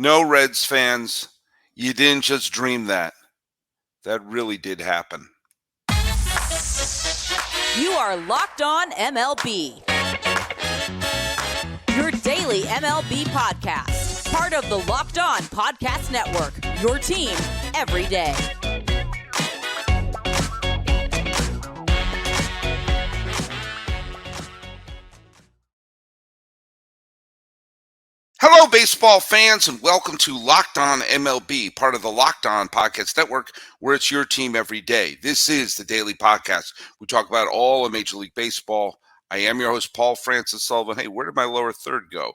No, Reds fans, you didn't just dream that. That really did happen. You are Locked On MLB, your daily MLB podcast. Part of the Locked On Podcast Network, your team every day. Hello, baseball fans, and welcome to Locked On MLB, part of the Locked On Podcast Network, where it's your team every day. This is the daily podcast. We talk about all of Major League Baseball. I am your host, Paul Francis Sullivan. Hey, where did my lower third go?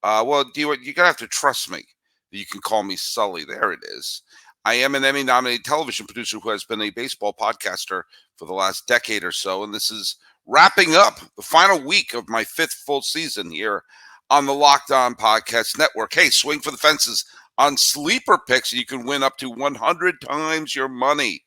Well, you're going to have to trust me that you can call me Sully. There it is. I am an Emmy-nominated television producer who has been a baseball podcaster for the last decade or so, and this is wrapping up the final week of my fifth full season here on the Locked On Podcast Network. Hey, swing for the fences on sleeper picks. You can win up to 100 times your money.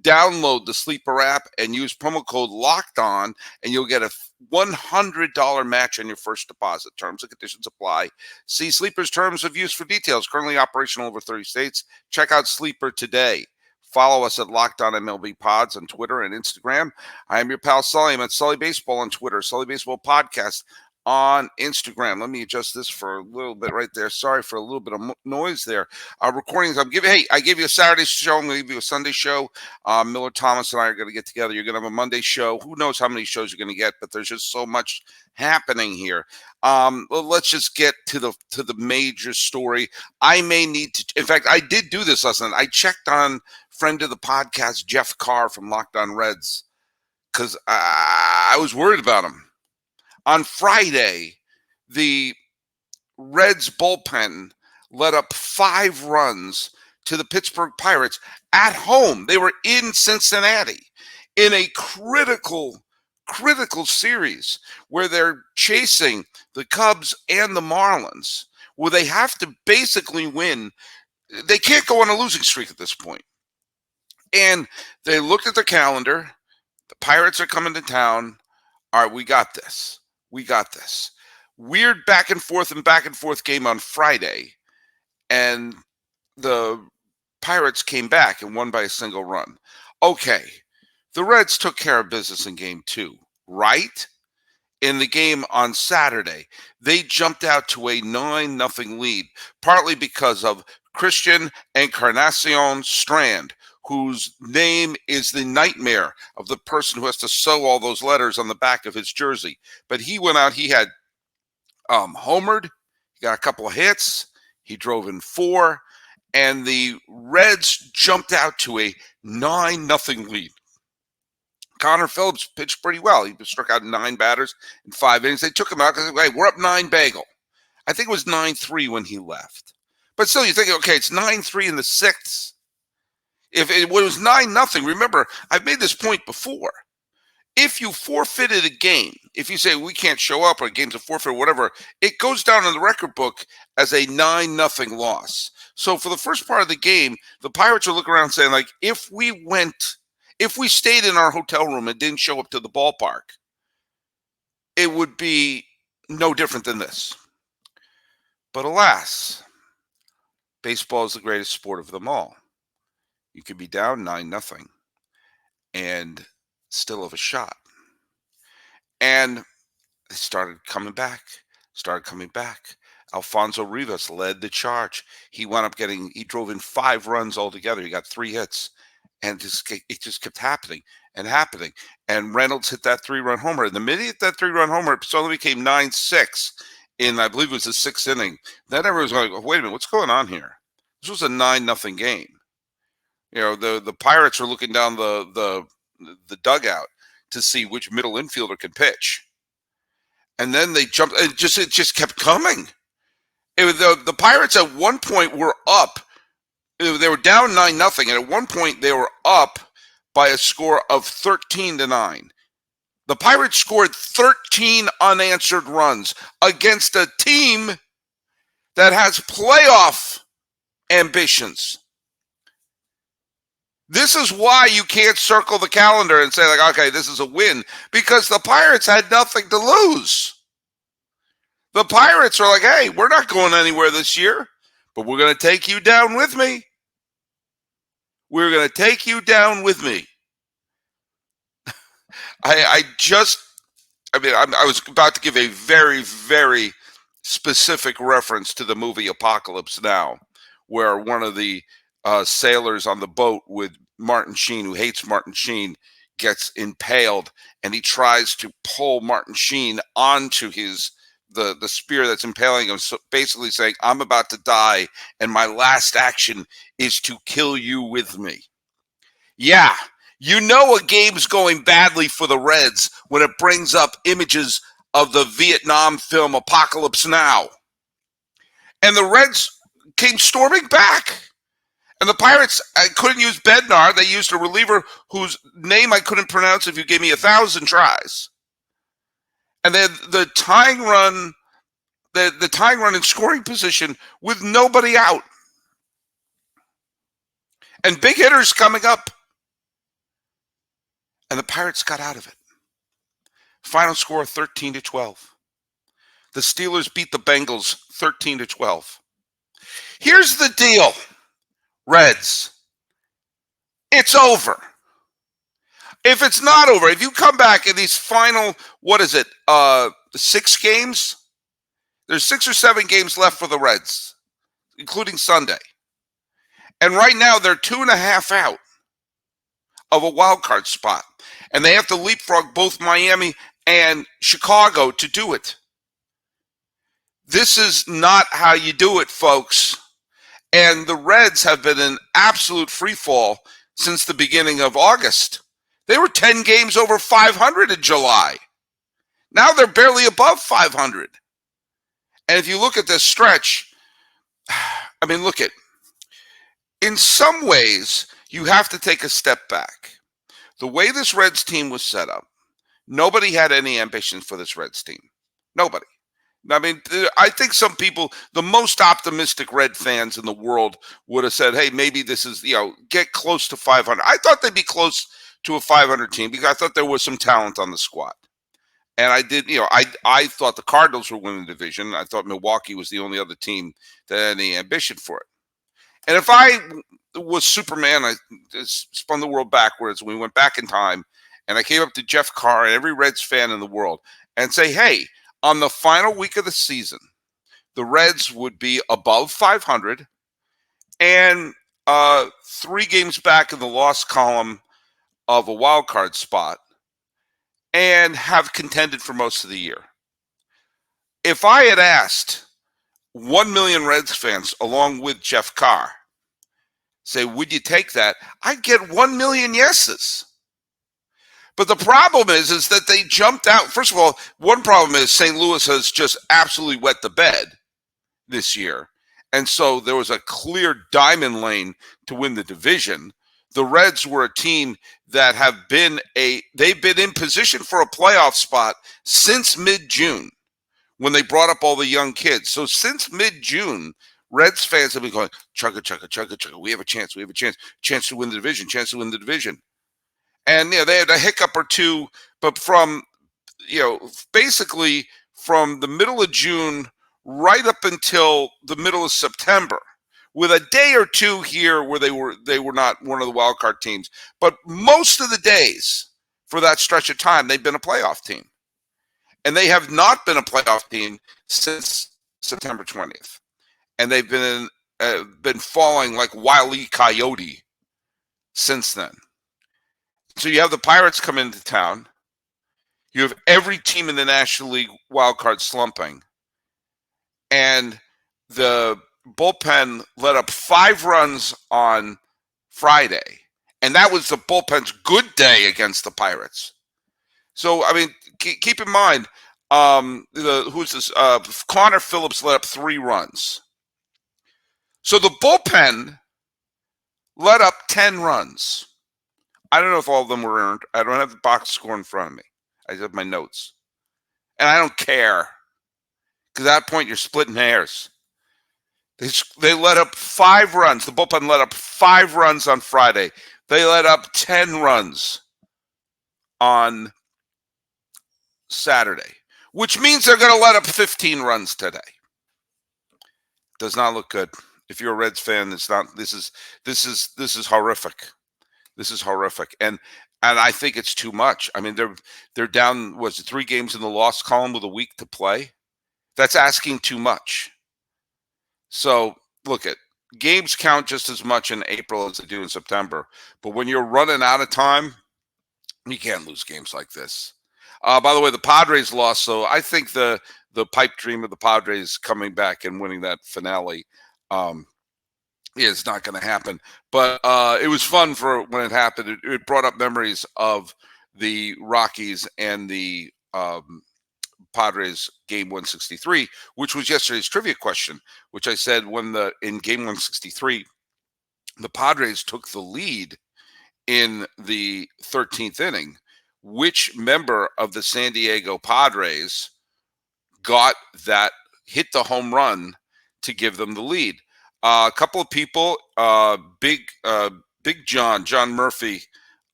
Download the Sleeper app and use promo code Locked On, and you'll get a $100 match on your first deposit. Terms and conditions apply. See Sleeper's terms of use for details. Currently operational over 30 states. Check out Sleeper today. Follow us at Locked On MLB Pods on Twitter and Instagram. I am your pal Sully. I'm at Sully Baseball on Twitter, Sully Baseball Podcast on Instagram. Let me adjust this for a little bit right there. Sorry for a little bit of noise there. Recordings. I gave you a Saturday show. I'm going to give you a Sunday show. Miller Thomas and I are going to get together. You're going to have a Monday show. Who knows how many shows you're going to get, but there's just so much happening here. Well, let's just get to the major story. I may need to, in fact, I did do this last night. I checked on friend of the podcast, Jeff Carr from Locked On Reds, because I was worried about him. On Friday, the Reds bullpen let up 5 runs to the Pittsburgh Pirates at home. They were in Cincinnati in a critical series where they're chasing the Cubs and the Marlins, where they have to basically win. They can't go on a losing streak at this point. And they looked at the calendar. The Pirates are coming to town. All right, we got this. Weird back and forth game on Friday, and the Pirates came back and won by a single run. Okay, the Reds took care of business in game 2, right? In the game on Saturday, they jumped out to a 9-0 lead, partly because of Christian Encarnacion Strand, whose name is the nightmare of the person who has to sew all those letters on the back of his jersey. But he went out, he had homered, he got a couple of hits, he drove in 4, and the Reds jumped out to a 9-0 lead. Connor Phillips pitched pretty well. He struck out 9 batters in 5 innings. They took him out because, hey, we're up 9-bagel. I think it was 9-3 when he left. But still, you think, okay, it's 9-3 in the 6th. If it was 9-0, remember, I've made this point before. If you forfeited a game, if you say we can't show up or a game's a forfeit or whatever, it goes down in the record book as a 9-0 loss. So for the first part of the game, the Pirates are looking around saying, like, if we stayed in our hotel room and didn't show up to the ballpark, it would be no different than this. But alas, baseball is the greatest sport of them all. You could be down 9-0 and still have a shot. And they started coming back. Alfonso Rivas led the charge. He drove in 5 runs altogether. He got 3 hits. And it just kept happening. And Reynolds hit that 3-run homer. And the minute he hit that 3-run homer, it suddenly became 9-6 in, I believe it was the 6th inning. Then everyone was going, wait a minute, what's going on here? This was a 9-0 game. You know, the Pirates are looking down the dugout to see which middle infielder can pitch. And then they jumped. It just kept coming. The Pirates at one point were up. They were down 9-0, and at one point they were up by a score of 13-9. The Pirates scored 13 unanswered runs against a team that has playoff ambitions. This is why you can't circle the calendar and say, like, okay, this is a win, because the Pirates had nothing to lose. The Pirates are like, hey, we're not going anywhere this year. but we're going to take you down with me. We're going to take you down with me. I was about to give a very, very specific reference to the movie Apocalypse Now, where one of the sailors on the boat with Martin Sheen, who hates Martin Sheen, gets impaled, and he tries to pull Martin Sheen onto the spear that's impaling him, so basically saying, I'm about to die, and my last action is to kill you with me. Yeah, you know a game's going badly for the Reds when it brings up images of the Vietnam film Apocalypse Now. And the Reds came storming back. And the Pirates, I couldn't use Bednar. They used a reliever whose name I couldn't pronounce if you gave me 1,000 tries. And then the tying run in scoring position with nobody out. And big hitters coming up. And the Pirates got out of it. Final score 13-12. The Steelers beat the Bengals 13-12. Here's the deal, Reds. It's over. If it's not over, if you come back in these final, 6 games? There's 6 or 7 games left for the Reds, including Sunday. And right now they're 2.5 out of a wild card spot. And they have to leapfrog both Miami and Chicago to do it. This is not how you do it, folks. And the Reds have been in absolute freefall since the beginning of August. They were 10 games over 500 in July. Now they're barely above 500. And if you look at this stretch, look at, in some ways, you have to take a step back. The way this Reds team was set up, nobody had any ambitions for this Reds team. Nobody. I think some people, the most optimistic Red fans in the world, would have said, hey, maybe this is, get close to 500. I thought they'd be close to a 500 team because I thought there was some talent on the squad. And I did, I thought the Cardinals were winning the division. I thought Milwaukee was the only other team that had any ambition for it. And if I was Superman, I spun the world backwards. We went back in time, and I came up to Jeff Carr and every Reds fan in the world and say, hey, on the final week of the season, the Reds would be above 500 and 3 games back in the loss column of a wild card spot and have contended for most of the year. If I had asked 1 million Reds fans, along with Jeff Carr, say, would you take that? I'd get 1 million yeses. But the problem is that they jumped out. First of all, one problem is St. Louis has just absolutely wet the bed this year. And so there was a clear diamond lane to win the division. The Reds were a team that they've been in position for a playoff spot since mid-June when they brought up all the young kids. So since mid-June, Reds fans have been going, chugga, chugga, chugga, chugga. We have a chance chance to win the division. And, they had a hiccup or two, but from, basically from the middle of June right up until the middle of September, with a day or two here where they were not one of the wild card teams. But most of the days for that stretch of time, they've been a playoff team. And they have not been a playoff team since September 20th. And they've been falling like Wile E. Coyote since then. So you have the Pirates come into town. You have every team in the National League wildcard slumping. And the bullpen let up 5 runs on Friday. And that was the bullpen's good day against the Pirates. So, keep in mind, Connor Phillips let up 3 runs. So the bullpen let up 10 runs. I don't know if all of them were earned. I don't have the box score in front of me. I just have my notes. And I don't care. Because at that point, you're splitting hairs. They let up 5 runs. The bullpen let up 5 runs on Friday. They let up 10 runs on Saturday, which means they're going to let up 15 runs today. Does not look good. If you're a Reds fan, it's not. This is horrific. This is horrific, and I think it's too much. I mean, they're down. Was it 3 games in the loss column with a week to play? That's asking too much. So look at games count just as much in April as they do in September. But when you're running out of time, you can't lose games like this. By the way, the Padres lost, so I think the pipe dream of the Padres coming back and winning that finale is not going to happen. But it was fun for when it happened. It brought up memories of the Rockies and the Padres game 163, which was yesterday's trivia question, which I said in game 163, the Padres took the lead in the 13th inning. Which member of the San Diego Padres hit the home run to give them the lead? A couple of people, Big John Murphy,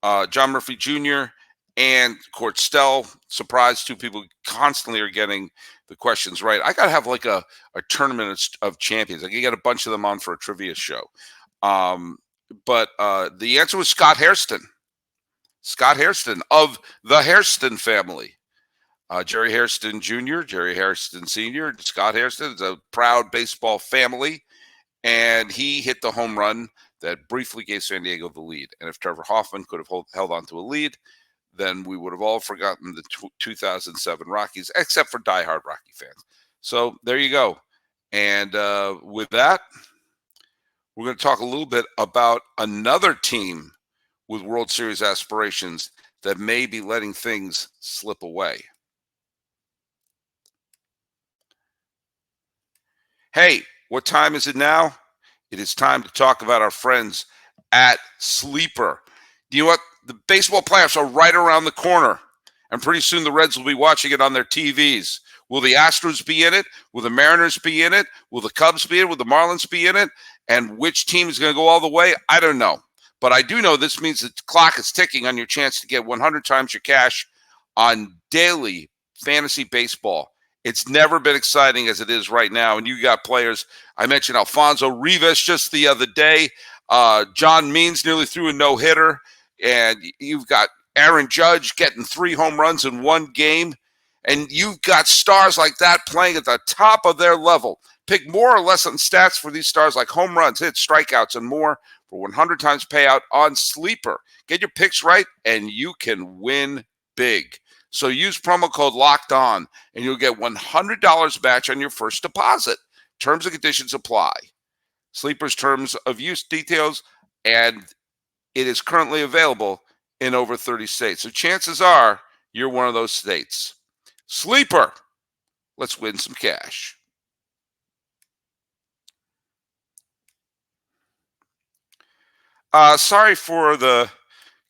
John Murphy Jr., and Court Stell. Surprise, 2 people constantly are getting the questions right. I got to have like a tournament of champions. I can get a bunch of them on for a trivia show. But the answer was Scott Hairston. Scott Hairston of the Hairston family. Jerry Hairston Jr., Jerry Hairston Sr., Scott Hairston is a proud baseball family. And he hit the home run that briefly gave San Diego the lead. And if Trevor Hoffman could have held on to a lead, then we would have all forgotten the 2007 Rockies, except for diehard Rocky fans. So there you go. And with that, we're going to talk a little bit about another team with World Series aspirations that may be letting things slip away. Hey, what time is it now? It is time to talk about our friends at Sleeper. Do you know what? The baseball playoffs are right around the corner, and pretty soon the Reds will be watching it on their TVs. Will the Astros be in it? Will the Mariners be in it? Will the Cubs be in it? Will the Marlins be in it? And which team is going to go all the way? I don't know. But I do know this means the clock is ticking on your chance to get 100 times your cash on daily fantasy baseball. It's never been exciting as it is right now. And you got players. I mentioned Alfonso Rivas just the other day. John Means nearly threw a no-hitter. And you've got Aaron Judge getting 3 home runs in 1 game. And you've got stars like that playing at the top of their level. Pick more or less on stats for these stars like home runs, hits, strikeouts, and more for 100 times payout on Sleeper. Get your picks right, and you can win big. So use promo code LOCKEDON, and you'll get $100 back on your first deposit. Terms and conditions apply. Sleeper's terms of use details, and it is currently available in over 30 states. So chances are you're one of those states. Sleeper, let's win some cash. Sorry for the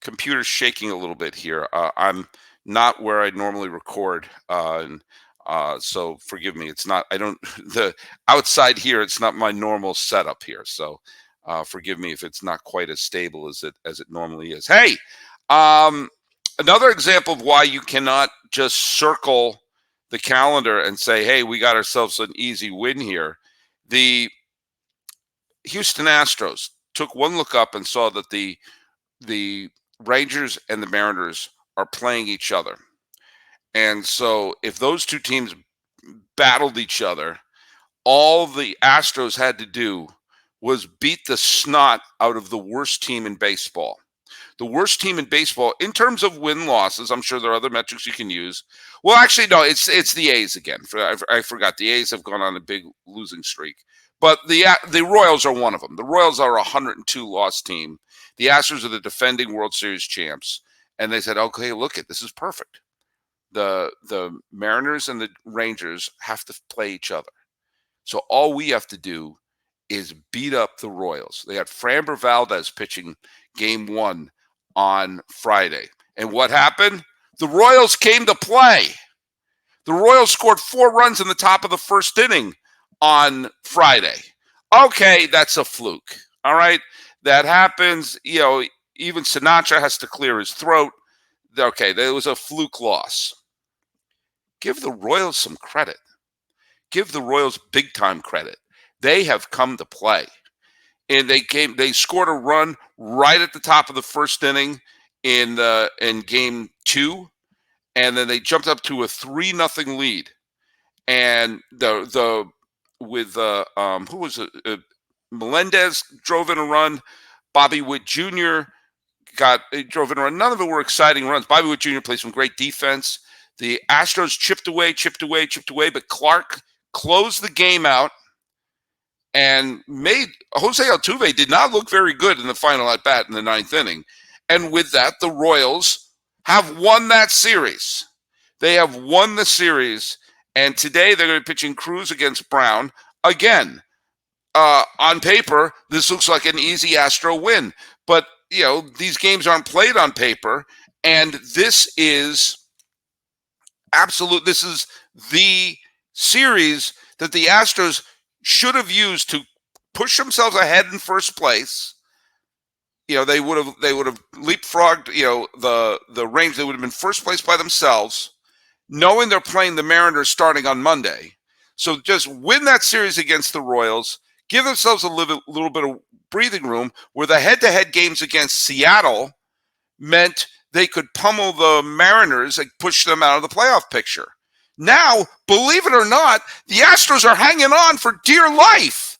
computer shaking a little bit here. I'm not where I normally record, so forgive me. It's not. The outside here. It's not my normal setup here. So forgive me if it's not quite as stable as it normally is. Hey, another example of why you cannot just circle the calendar and say, "Hey, we got ourselves an easy win here." The Houston Astros took one look up and saw that the Rangers and the Mariners are playing each other. And so if those 2 teams battled each other, all the Astros had to do was beat the snot out of the worst team in baseball. The worst team in baseball in terms of win-losses. I'm sure there are other metrics you can use. Well, actually, no, it's the A's again. I forgot. The A's have gone on a big losing streak. But the Royals are one of them. The Royals are a 102-loss team. The Astros are the defending World Series champs. And they said, okay, look, this is perfect. The Mariners and the Rangers have to play each other. So all we have to do is beat up the Royals. They got Framber Valdez pitching game 1 on Friday. And what happened? The Royals came to play. The Royals scored 4 runs in the top of the first inning on Friday. Okay, that's a fluke. All right, that happens. Even Sinatra has to clear his throat. Okay, there was a fluke loss. Give the Royals some credit. Give the Royals big time credit. they have come to play. And they scored a run right at the top of the first inning in game 2, and then they jumped up to a 3-0 lead. And who was it? Melendez drove in a run. Bobby Witt Jr. drove in a run. None of it were exciting runs. Bobby Witt Jr. played some great defense. The Astros chipped away, but Clark closed the game out and made Jose Altuve did not look very good in the final at bat in the 9th inning. And with that, the Royals have won that series. They have won the series. And today they're going to be pitching Cruz against Brown. Again, on paper, this looks like an easy Astro win. But, these games aren't played on paper. And this is this is the series that the Astros should have used to push themselves ahead in first place. They would have leapfrogged, the range. They would have been first place by themselves, knowing they're playing the Mariners starting on Monday. So just win that series against the Royals, give themselves a little bit of breathing room, where the head-to-head games against Seattle meant they could pummel the Mariners and push them out of the playoff picture. Now, believe it or not, the Astros are hanging on for dear life.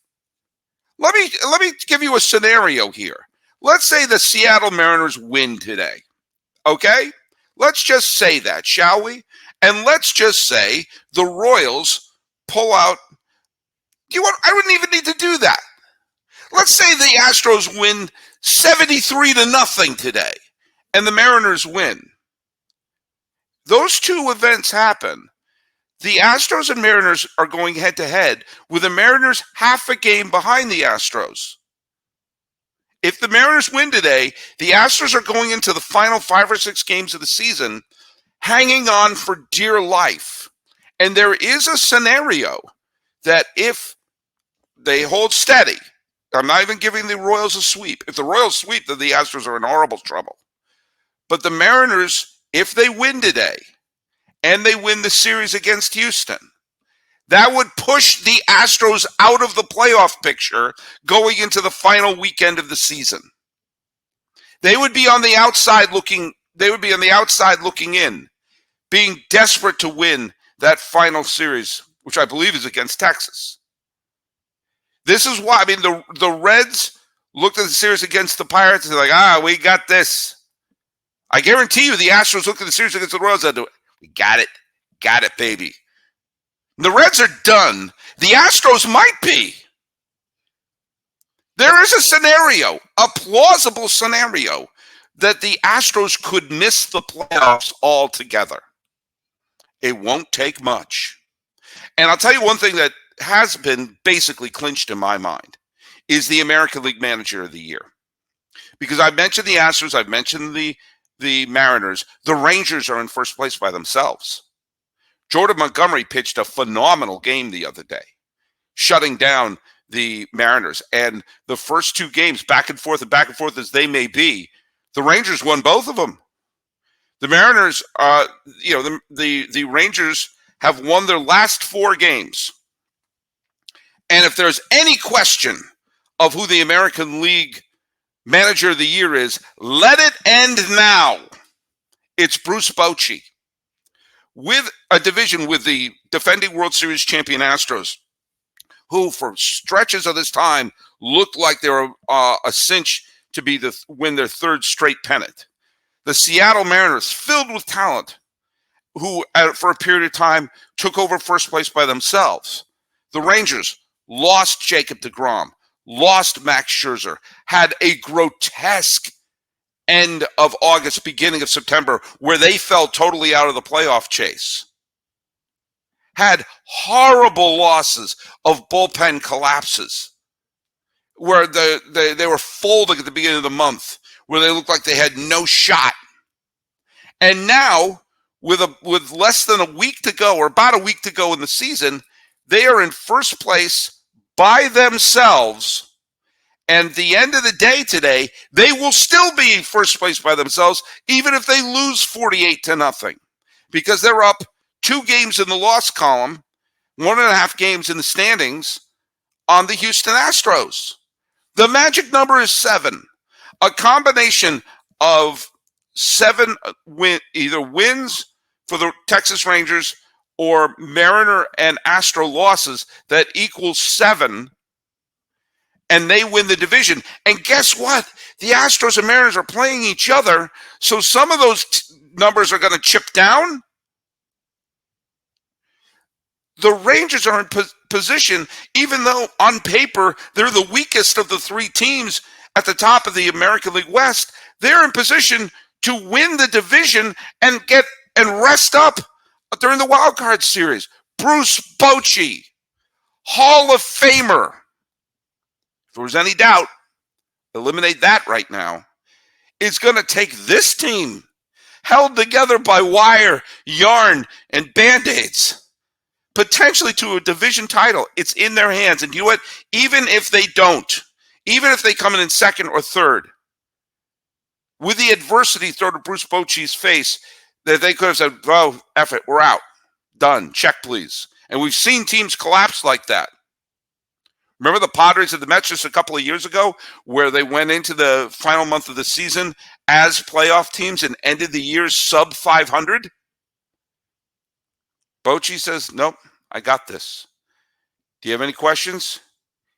Let me give you a scenario here. Let's say the Seattle Mariners win today. Okay? Let's just say that, shall we? And let's just say the Royals pull out. I wouldn't even need to do that. Let's say the Astros win 73-0 today, and the Mariners win. Those two events happen. The Astros and Mariners are going head-to-head, with the Mariners half a game behind the Astros. If the Mariners win today, the Astros are going into the final 5 or 6 games of the season hanging on for dear life. And there is a scenario that if they hold steady, I'm not even giving the Royals a sweep. If the Royals sweep, then the Astros are in horrible trouble. But the Mariners, if they win today, and they win the series against Houston, that would push the Astros out of the playoff picture going into the final weekend of the season. They would be on the outside looking in, being desperate to win that final series, which I believe is against Texas. This is why, the Reds looked at the series against the Pirates and they're like, we got this. I guarantee you the Astros looked at the series against the Royals and said, we got it, baby. The Reds are done. The Astros might be. There is a scenario, a plausible scenario, that the Astros could miss the playoffs altogether. It won't take much. And I'll tell you one thing that has been basically clinched in my mind is the American League Manager of the Year. Because I've mentioned the Astros, I've mentioned the Mariners. The Rangers are in first place by themselves. Jordan Montgomery pitched a phenomenal game the other day, shutting down the Mariners. And the first 2 games, back and forth as they may be, the Rangers won both of them. The Mariners, the Rangers have won their last 4 games. And if there's any question of who the American League Manager of the Year is, let it end now. It's Bruce Bochy. With a division with the defending World Series champion Astros, who for stretches of this time looked like they were a cinch to win their 3rd straight pennant. The Seattle Mariners, filled with talent, who for a period of time took over first place by themselves. The Rangers lost Jacob deGrom, lost Max Scherzer, had a grotesque end of August, beginning of September, where they fell totally out of the playoff chase. Had horrible losses of bullpen collapses, where they were folding at the beginning of the month, where they looked like they had no shot. And now, with less than a week to go, or about a week to go in the season, they are in first place by themselves. And at the end of the day today, they will still be in first place by themselves, even if they lose 48-0, because they're up 2 games in the loss column, 1.5 games in the standings on the Houston Astros. The magic number is 7. A combination of 7 either wins for the Texas Rangers or Mariner and Astro losses that equals 7, and they win the division. And guess what? The Astros and Mariners are playing each other, so some of those numbers are going to chip down. The Rangers are in position, even though on paper they're the weakest of the 3 teams at the top of the American League West, they're in position to win the division and rest up during the wild card series. Bruce Bochy, Hall of Famer. If there was any doubt, eliminate that right now. It's going to take this team, held together by wire, yarn, and Band-Aids, potentially to a division title. It's in their hands. And you know what? Even if they don't, even if they come in second or third, with the adversity thrown to Bruce Bochy's face, that they could have said, "Oh, F it, we're out. Done. Check, please." And we've seen teams collapse like that. Remember the Padres and the Mets just a couple of years ago, where they went into the final month of the season as playoff teams and ended the year sub 500? Bochy says, "Nope, I got this." Do you have any questions?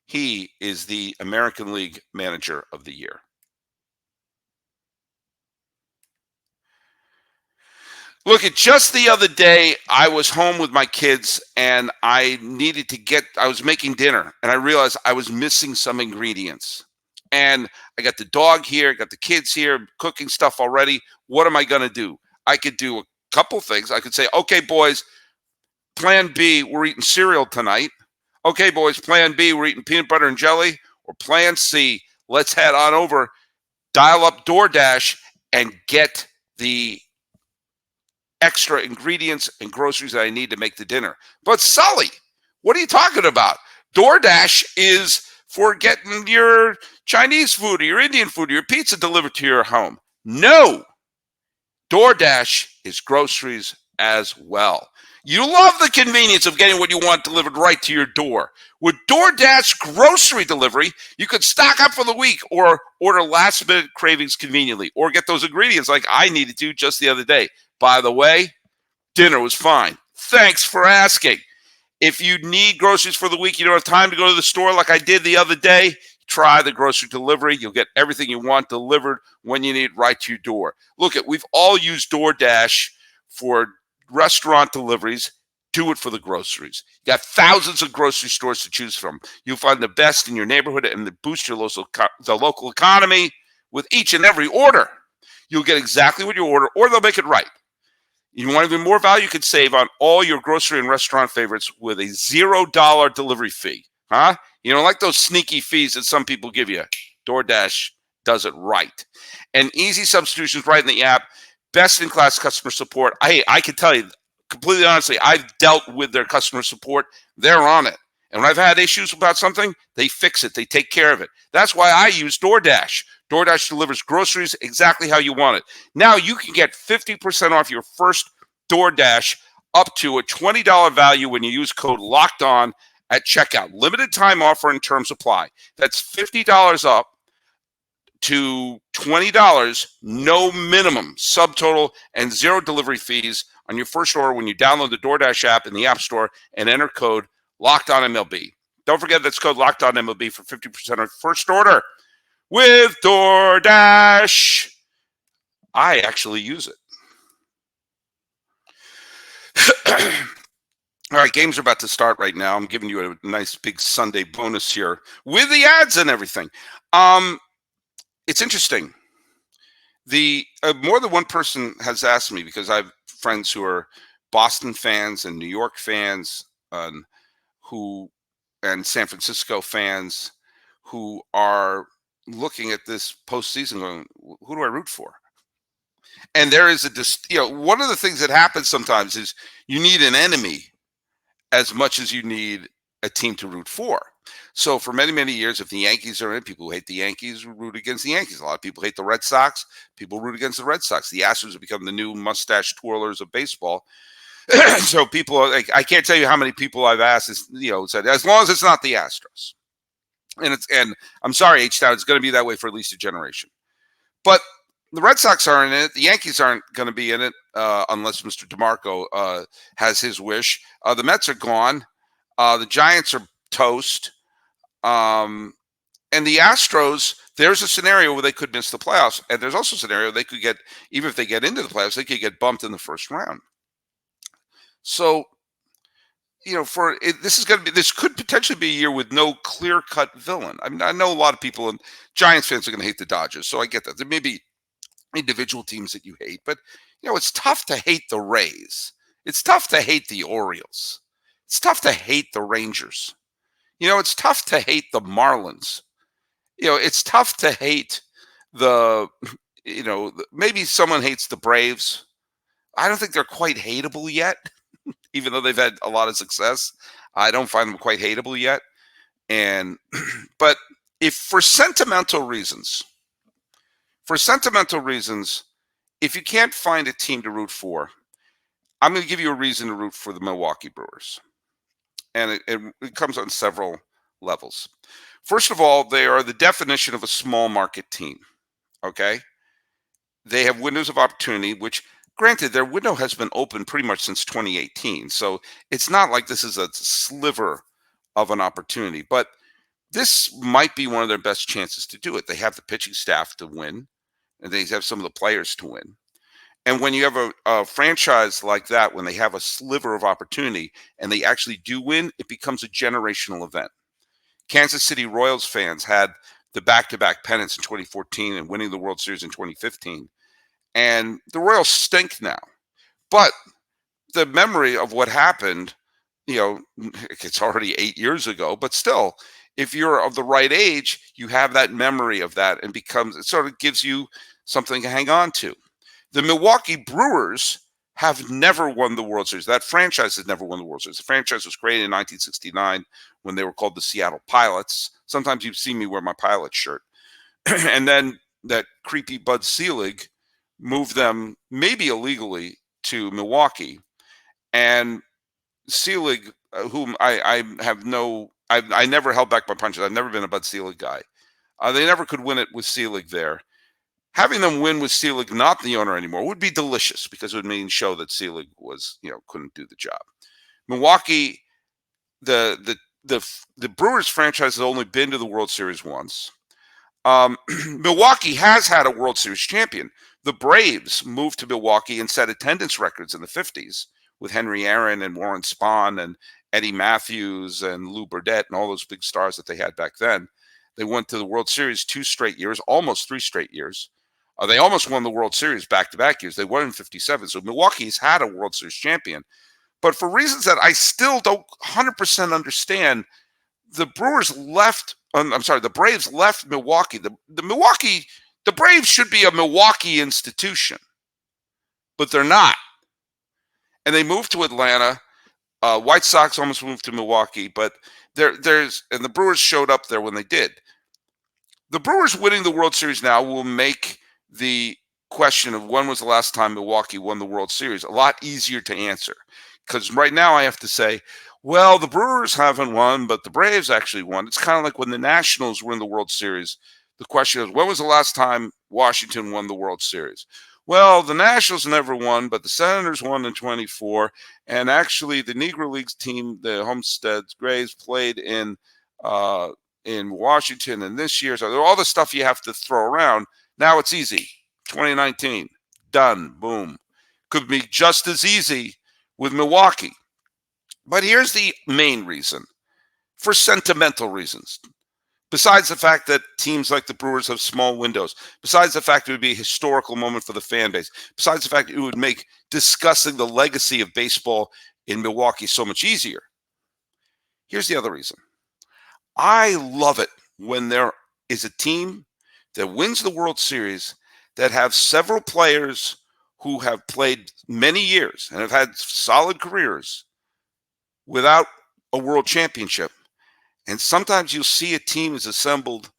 He is the American League Manager of the Year. Look, just the other day, I was home with my kids and I was making dinner and I realized I was missing some ingredients. And I got the dog here, got the kids here, cooking stuff already. What am I going to do? I could do a couple things. I could say, "Okay, boys, plan B, we're eating cereal tonight. Okay, boys, plan B, we're eating peanut butter and jelly." Or plan C, let's head on over, dial up DoorDash, and get the extra ingredients and groceries that I need to make the dinner. But Sully, what are you talking about? DoorDash is for getting your Chinese food or your Indian food or your pizza delivered to your home. No. DoorDash is groceries as well. You love the convenience of getting what you want delivered right to your door. With DoorDash grocery delivery, you could stock up for the week or order last-minute cravings conveniently or get those ingredients like I needed to just the other day. By the way, dinner was fine. Thanks for asking. If you need groceries for the week, you don't have time to go to the store like I did the other day, try the grocery delivery. You'll get everything you want delivered when you need it right to your door. Look, we've all used DoorDash for restaurant deliveries. Do it for the groceries. You got thousands of grocery stores to choose from. You'll find the best in your neighborhood and boost your the local economy with each and every order. You'll get exactly what you order, or they'll make it right. You want even more value? You could save on all your grocery and restaurant favorites with a $0 delivery fee. Huh? You don't like those sneaky fees that some people give you. DoorDash does it right. And easy substitutions right in the app. Best-in-class customer support. I can tell you, completely honestly, I've dealt with their customer support. They're on it. And when I've had issues about something, they fix it. They take care of it. That's why I use DoorDash. DoorDash delivers groceries exactly how you want it. Now you can get 50% off your first DoorDash up to a $20 value when you use code LOCKEDON at checkout. Limited time offer and terms apply. That's $50 up to $20, no minimum subtotal, and 0 delivery fees on your first order when you download the DoorDash app in the App Store and enter code LOCKEDONMLB. Don't forget that's code LOCKEDONMLB for 50% on your first order with DoorDash. I actually use it. All right, games are about to start right now. I'm giving you a nice big Sunday bonus here with the ads and everything. It's interesting. More than one person has asked me, because I have friends who are Boston fans and New York fans and San Francisco fans who are looking at this postseason going, who do I root for? And there is one of the things that happens sometimes is you need an enemy as much as you need a team to root for. So for many, many years, if the Yankees are in, people who hate the Yankees root against the Yankees. A lot of people hate the Red Sox. People root against the Red Sox. The Astros have become the new mustache twirlers of baseball. So people, I can't tell you how many people I've asked, said, as long as it's not the Astros. And I'm sorry, H-Town, it's going to be that way for at least a generation. But the Red Sox are in it. The Yankees aren't going to be in it unless Mr. DeMarco has his wish. The Mets are gone. The Giants are toast. And the Astros, there's a scenario where they could miss the playoffs. And there's also a scenario they could get, even if they get into the playoffs, they could get bumped in the first round. So, this could potentially be a year with no clear-cut villain. I mean, I know a lot of people, and Giants fans are going to hate the Dodgers, so I get that. There may be individual teams that you hate, but it's tough to hate the Rays. It's tough to hate the Orioles. It's tough to hate the Rangers. It's tough to hate the Marlins. It's tough to hate maybe someone hates the Braves. I don't think they're quite hateable yet, even though they've had a lot of success. I don't find them quite hateable yet. But if for sentimental reasons, if you can't find a team to root for, I'm going to give you a reason to root for the Milwaukee Brewers. And it comes on several levels. First of all, they are the definition of a small market team. Okay? They have windows of opportunity, which, granted, their window has been open pretty much since 2018. So it's not like this is a sliver of an opportunity. But this might be one of their best chances to do it. They have the pitching staff to win, and they have some of the players to win. And when you have a franchise like that, when they have a sliver of opportunity and they actually do win, it becomes a generational event. Kansas City Royals fans had the back-to-back pennants in 2014 and winning the World Series in 2015. And the Royals stink now. But the memory of what happened, it's already 8 years ago, but still, if you're of the right age, you have that memory of that, and it sort of gives you something to hang on to. The Milwaukee Brewers have never won the World Series. That franchise has never won the World Series. The franchise was created in 1969 when they were called the Seattle Pilots. Sometimes you see me wear my pilot shirt. And then that creepy Bud Selig moved them, maybe illegally, to Milwaukee. And Selig, whom I never held back my punches. I've never been a Bud Selig guy. They never could win it with Selig there. Having them win with Selig, not the owner anymore, would be delicious because it would mean show that Selig was, couldn't do the job. Milwaukee, the Brewers franchise has only been to the World Series once. Milwaukee has had a World Series champion. The Braves moved to Milwaukee and set attendance records in the 50s with Henry Aaron and Warren Spahn and Eddie Matthews and Lou Burdett and all those big stars that they had back then. They went to the World Series 2 straight years, almost 3 straight years. They almost won the World Series back-to-back years. They won in 57. So Milwaukee's had a World Series champion. But for reasons that I still don't 100% understand, the Braves left Milwaukee. The Braves should be a Milwaukee institution, but they're not. And they moved to Atlanta. White Sox almost moved to Milwaukee, but and the Brewers showed up there when they did. The Brewers winning the World Series now will make the question of when was the last time Milwaukee won the World Series a lot easier to answer. Because right now I have to say, well, the Brewers haven't won, but the Braves actually won. It's kind of like when the Nationals were in the World Series. The question is, when was the last time Washington won the World Series? Well, the Nationals never won, but the Senators won in 24. And actually, the Negro Leagues team, the Homestead Grays, played in Washington. And this year, so all the stuff you have to throw around. Now it's easy. 2019, done, boom. Could be just as easy with Milwaukee. But here's the main reason, for sentimental reasons. Besides the fact that teams like the Brewers have small windows, besides the fact it would be a historical moment for the fan base, besides the fact it would make discussing the legacy of baseball in Milwaukee so much easier. Here's the other reason. I love it when there is a team that wins the World Series that have several players who have played many years and have had solid careers without a world championship. And sometimes you'll see a team is assembled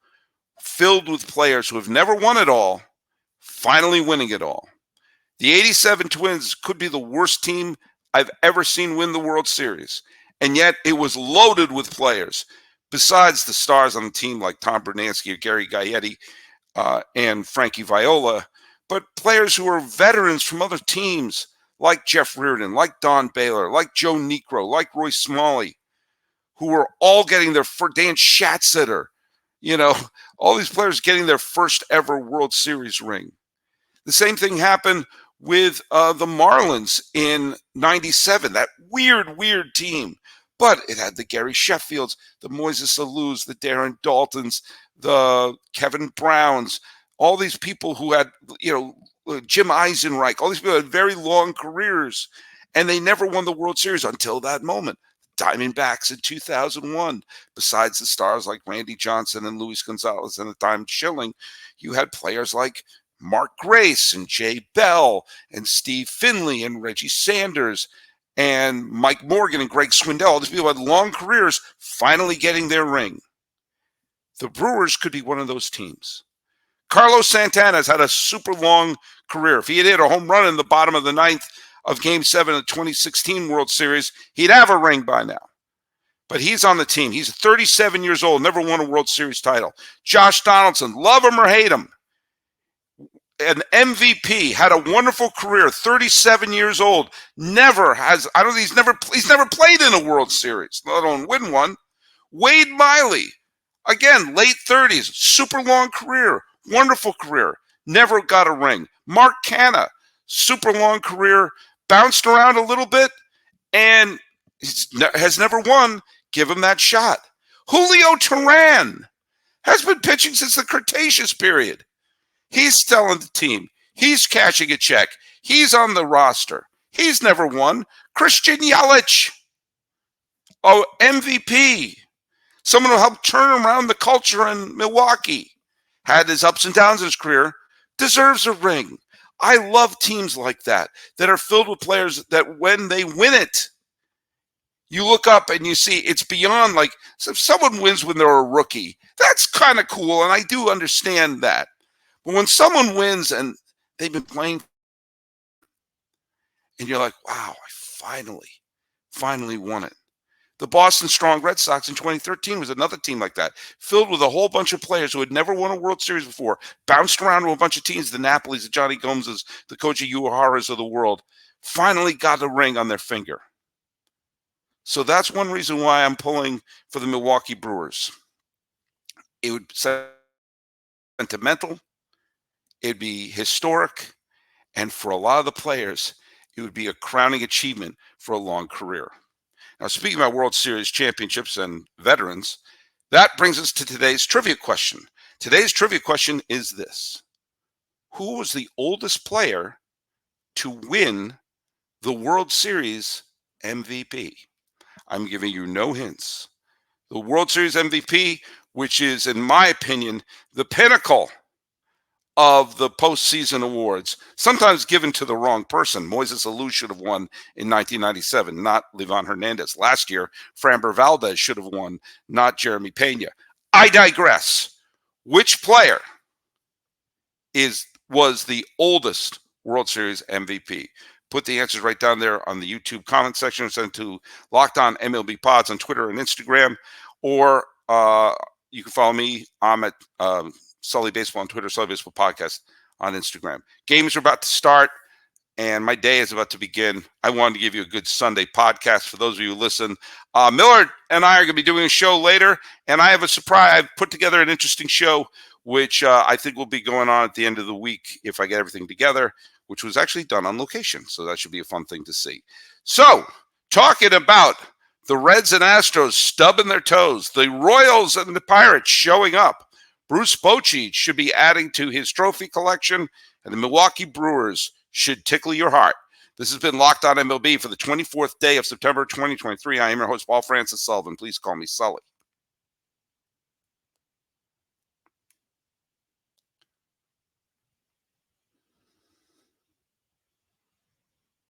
filled with players who have never won it all, finally winning it all. The 87 Twins could be the worst team I've ever seen win the World Series. And yet it was loaded with players. besides the stars on the team like Tom Bernansky or Gary Gaetti and Frankie Viola, but players who are veterans from other teams like Jeff Reardon, like Don Baylor, like Joe Niekro, like Roy Smalley, who were all getting their first, Dan Schatzeder, all these players getting their first ever World Series ring. The same thing happened with the Marlins in '97, that weird team. But it had the Gary Sheffields, the Moises Alous, the Darren Daltons, the Kevin Browns, all these people who had, Jim Eisenreich, all these people had very long careers, and they never won the World Series until that moment. Diamondbacks in 2001, besides the stars like Randy Johnson and Luis Gonzalez and the time Schilling, you had players like Mark Grace and Jay Bell and Steve Finley and Reggie Sanders and Mike Morgan and Greg Swindell. All these people had long careers finally getting their ring. The Brewers could be one of those teams. Carlos Santana has had a super long career. If he had hit a home run in the bottom of the ninth of Game 7 of the 2016 World Series, he'd have a ring by now. But he's on the team. He's 37 years old, never won a World Series title. Josh Donaldson, love him or hate him, an MVP, had a wonderful career, 37 years old, he's never played in a World Series, let alone win one. Wade Miley, again, late 30s, super long career, wonderful career, never got a ring. Mark Canha, super long career, bounced around a little bit, and has never won. Give him that shot. Julio Teheran has been pitching since the Cretaceous period. He's still on the team. He's cashing a check. He's on the roster. He's never won. Christian Yelich, MVP, someone who helped turn around the culture in Milwaukee, had his ups and downs in his career, deserves a ring. I love teams like that are filled with players that when they win it, you look up and you see it's beyond like, so if someone wins when they're a rookie, that's kind of cool, and I do understand that. But when someone wins and they've been playing and you're like, wow, I finally won it. The Boston Strong Red Sox in 2013 was another team like that, filled with a whole bunch of players who had never won a World Series before, bounced around to a bunch of teams, the Napolis, the Johnny Gomez's, the Koji Uehara's of the world, finally got a ring on their finger. So that's one reason why I'm pulling for the Milwaukee Brewers. It would be sentimental, it'd be historic, and for a lot of the players, it would be a crowning achievement for a long career. Now, speaking about World Series championships and veterans, that brings us to today's trivia question. Today's trivia question is this: who was the oldest player to win the World Series MVP? I'm giving you no hints. The World Series MVP, which is, in my opinion, the pinnacle of the postseason awards, sometimes given to the wrong person. Moises Alou should have won in 1997, not Livan Hernandez. Last year, Framber Valdez should have won, not Jeremy Pena. I digress. Which player was the oldest World Series MVP? Put the answers right down there on the YouTube comment section, or send to Locked On MLB Pods on Twitter and Instagram, or you can follow me. I'm at Sully Baseball on Twitter, Sully Baseball Podcast on Instagram. Games are about to start, and my day is about to begin. I wanted to give you a good Sunday podcast for those of you who listen. Miller and I are going to be doing a show later, and I have a surprise. I've put together an interesting show, which I think will be going on at the end of the week if I get everything together, which was actually done on location. So that should be a fun thing to see. So, talking about the Reds and Astros stubbing their toes, the Royals and the Pirates showing up, Bruce Bochy should be adding to his trophy collection, and the Milwaukee Brewers should tickle your heart. This has been Locked On MLB for the 24th day of September 2023. I am your host, Paul Francis Sullivan. Please call me Sully.